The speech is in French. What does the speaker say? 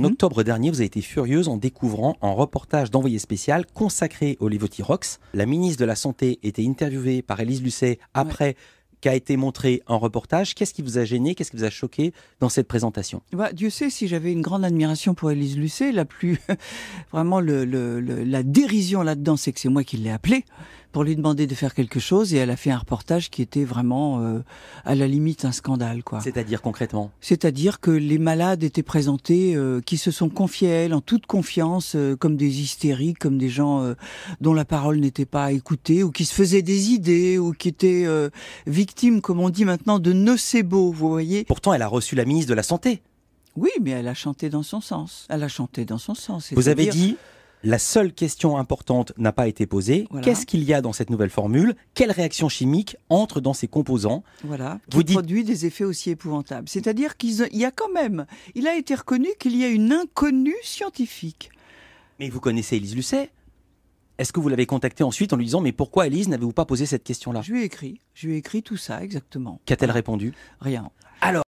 En octobre dernier, vous avez été furieuse en découvrant un reportage d'envoyé spécial consacré au Levothyrox. La ministre de la Santé était interviewée par Élise Lucet après qu'a été montré un reportage. Qu'est-ce qui vous a gêné, qu'est-ce qui vous a choqué dans cette présentation? Dieu sait si j'avais une grande admiration pour Élise Lucet, vraiment la dérision là-dedans, c'est que c'est moi qui l'ai appelée pour lui demander de faire quelque chose, et elle a fait un reportage qui était vraiment à la limite un scandale, quoi. C'est-à-dire concrètement? C'est-à-dire que les malades étaient présentés, qui se sont confiés à elle en toute confiance, comme des hystériques, comme des gens dont la parole n'était pas écoutée, ou qui se faisaient des idées, ou qui étaient victimes, comme on dit maintenant, de nocebo, vous voyez. Pourtant, elle a reçu la ministre de la Santé. Oui, mais elle a chanté dans son sens. Elle a chanté dans son sens. Vous avez dit, la seule question importante n'a pas été posée. Voilà. Qu'est-ce qu'il y a dans cette nouvelle formule? Quelle réaction chimique entre dans ses composants? Voilà, qui produit des effets aussi épouvantables. C'est-à-dire il a été reconnu qu'il y a une inconnue scientifique. Mais vous connaissez Élise Lucet? Est-ce que vous l'avez contactée ensuite en lui disant « Mais pourquoi, Élise, n'avez-vous pas posé cette question-là » Je lui ai écrit tout ça, exactement. Qu'a-t-elle répondu? Rien. Alors